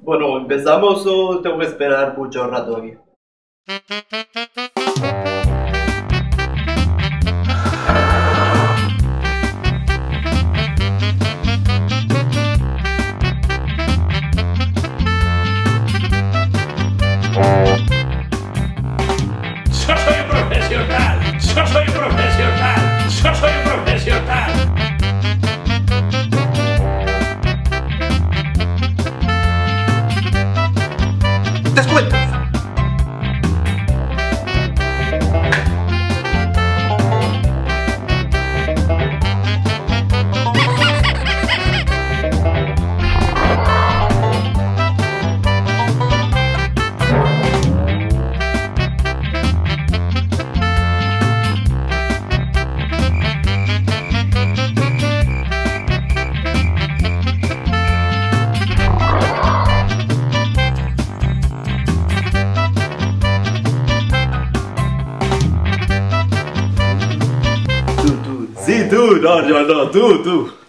Bueno, ¿empezamos o tengo que esperar mucho rato aquí? ¡Yo soy profesional! ¡Yo soy profesional! ¡Yo soy profesional! ¡Descuentos! Sí, tú, no, yo no, tú.